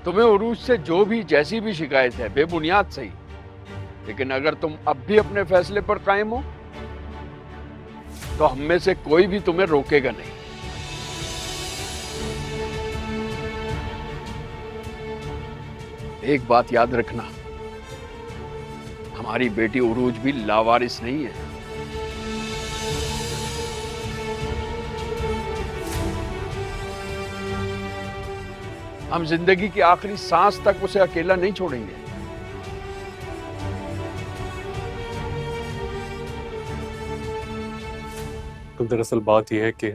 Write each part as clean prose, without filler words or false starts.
तुम्हें उरूज से जो भी जैसी भी शिकायत है बेबुनियाद सही, लेकिन अगर तुम अब भी अपने फैसले पर कायम हो तो हम में से कोई भी तुम्हें रोकेगा नहीं। एक बात याद रखना, हमारी बेटी उरूज भी लावारिस नहीं है। हम जिंदगी की आखिरी सांस तक उसे अकेला नहीं छोड़ेंगे। तो दरअसल बात यह है कि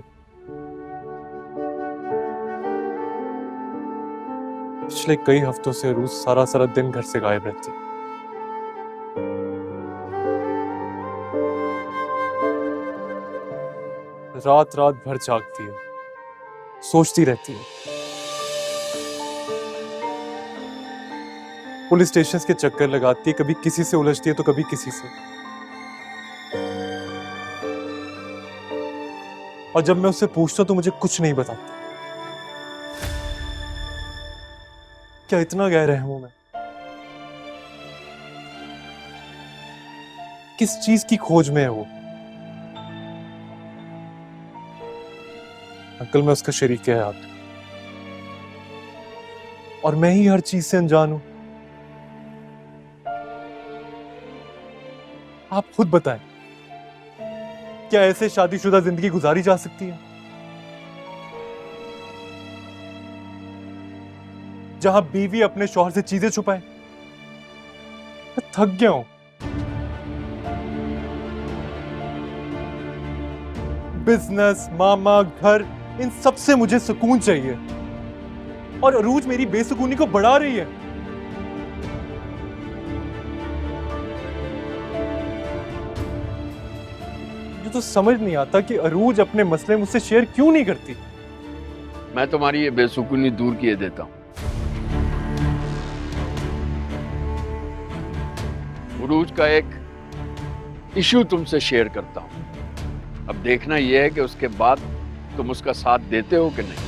पिछले कई हफ्तों से रूज सारा सारा दिन घर से गायब रहती है। रात रात भर जागती है, सोचती रहती है। पुलिस स्टेशन के चक्कर लगाती है, कभी किसी से उलझती है तो कभी किसी से। और जब मैं उससे पूछता हूं तो मुझे कुछ नहीं बताती। क्या इतना गैररहम हूं मैं? किस चीज की खोज में है वो? अंकल, मैं उसका शरीक है आप, और मैं ही हर चीज से अनजान हूं। आप खुद बताएं, क्या ऐसे शादीशुदा जिंदगी गुजारी जा सकती है जहां बीवी अपने शौहर से चीजें छुपाए? मैं थक गया हूं। बिजनेस, मामा, घर, इन सब से मुझे सुकून चाहिए, और अरूज मेरी बेसुकूनी को बढ़ा रही है। मुझे तो समझ नहीं आता कि अरूज अपने मसले मुझसे शेयर क्यों नहीं करती। मैं तुम्हारी ये बेसुकूनी दूर किए देता हूं। उरूज का एक इशू तुमसे शेयर करता हूं। अब देखना यह है कि उसके बाद तुम उसका साथ देते हो कि नहीं।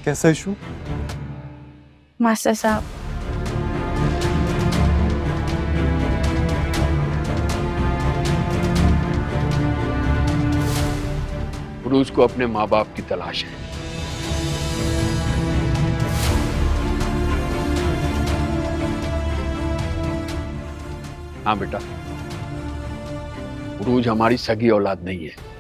कैसा इशू? मास्टर साहब, उरूज को अपने माँ बाप की तलाश है। हाँ बेटा, उरूज हमारी सगी औलाद नहीं है।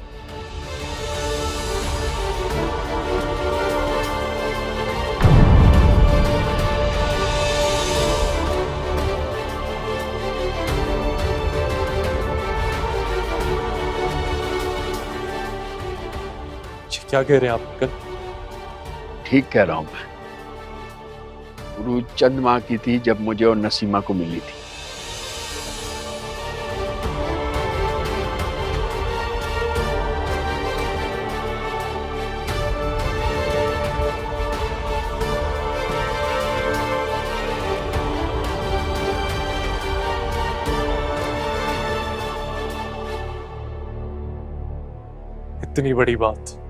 क्या कह रहे हैं आप अंकल? ठीक कह रहा हूं मैं। उरूज चंद माह की थी जब मुझे और नसीमा को मिली थी। इतनी बड़ी बात,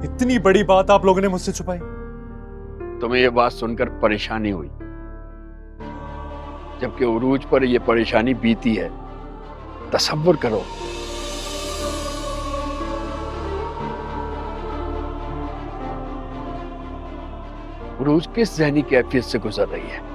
इतनी बड़ी बात आप लोगों ने मुझसे छुपाई। तुम्हें यह बात सुनकर परेशानी हुई, जबकि उरूज पर यह परेशानी बीती है। तसव्वुर करो, उरूज किस ज़हनी कैफियत से गुजर रही है।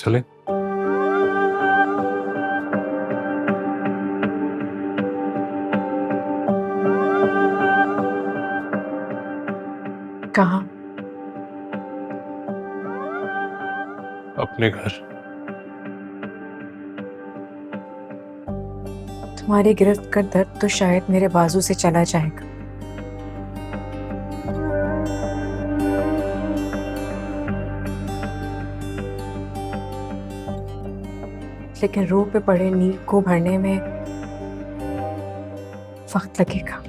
चले? कहाँ? अपने घर। तुम्हारी गिरफ्त का दर्द तो शायद मेरे बाजू से चला जाएगा, लेकिन रूह पे पड़े नीर को भरने में वक्त लगेगा।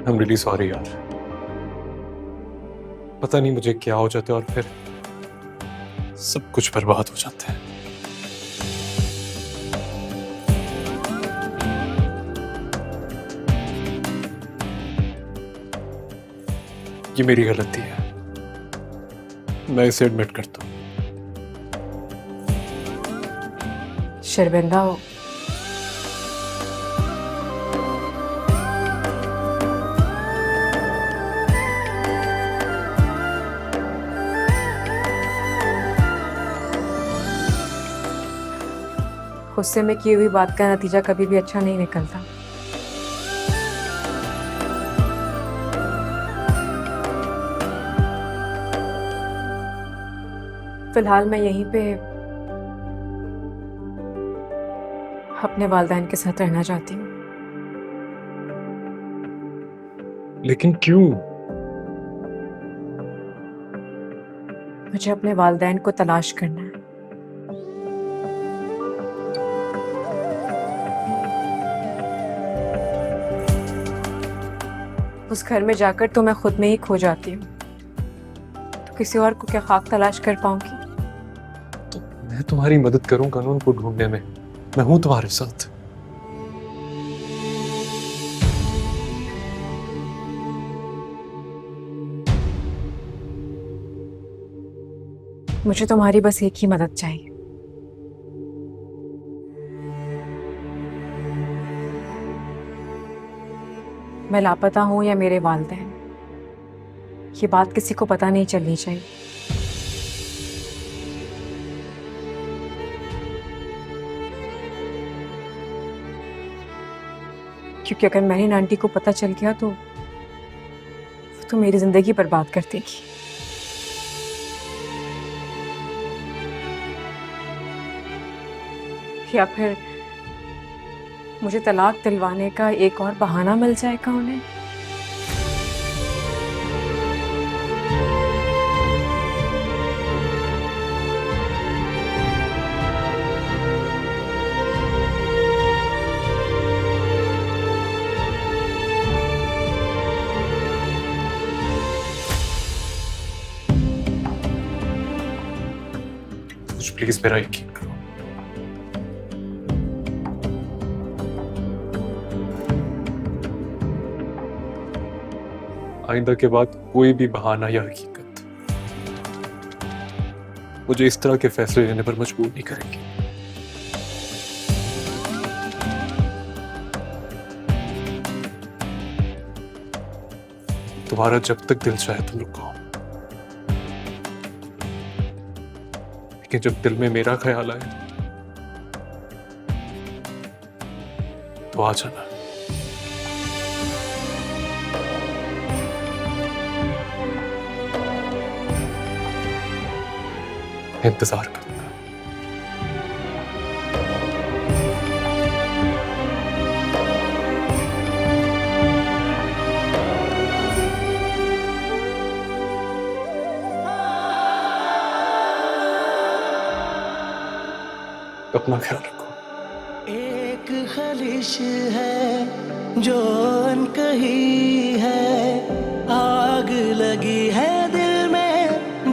I'm really sorry यार। पता नहीं मुझे क्या हो जाता है और फिर सब कुछ बर्बाद हो जाता है। ये मेरी गलती है, मैं इसे एडमिट करता हूँ। शर्मिंदा हो। गुस्से में की हुई बात का नतीजा कभी भी अच्छा नहीं निकलता। फिलहाल मैं यहीं पे अपने वालिदैन के साथ रहना चाहती हूँ। लेकिन क्यों? मुझे अपने वालिदैन को तलाश करना है। उस घर में जाकर तो मैं खुद में ही खो जाती हूँ, तो किसी और को क्या खाक तलाश कर पाऊंगी? तो मैं तुम्हारी मदद करूं कानून को ढूंढने में, मैं हूं तुम्हारे साथ। मुझे तुम्हारी बस एक ही मदद चाहिए। मैं लापता हूं या मेरे वालिदैन, ये बात किसी को पता नहीं चलनी चाहिए। क्योंकि अगर मेरी आंटी को पता चल गया तो वो तो मेरी जिंदगी बर्बाद कर देगी। या फिर मुझे तलाक दिलवाने का एक और बहाना मिल जाएगा उन्हें। कुछ प्लीज मेरा यकीन करो। आइंदा के बाद कोई भी बहाना या हकीकत मुझे इस तरह के फैसले लेने पर मजबूर नहीं करेंगे। तुम्हारा जब तक दिल चाहे तुम रुको, लेकिन जब दिल में मेरा ख्याल आए तो आ जाना। इंतजार करूंगा। अपना ख्याल रखो। एक ख्वाहिश है जो अनकही है, आग लगी है दिल में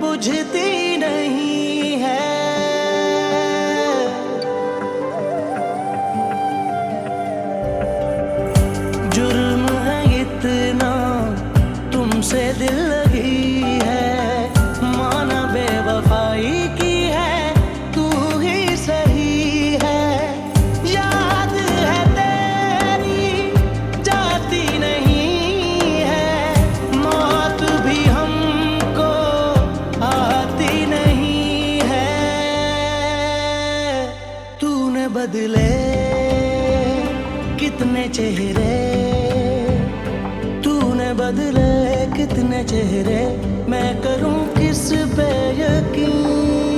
बुझती नहीं है। जुर्म है इतना तुमसे दिल लगी है, माना बेवफाई की है तू ही सही है। याद है तेरी बदले कितने चेहरे, तूने बदले कितने चेहरे, मैं करूं किस पे यकीन।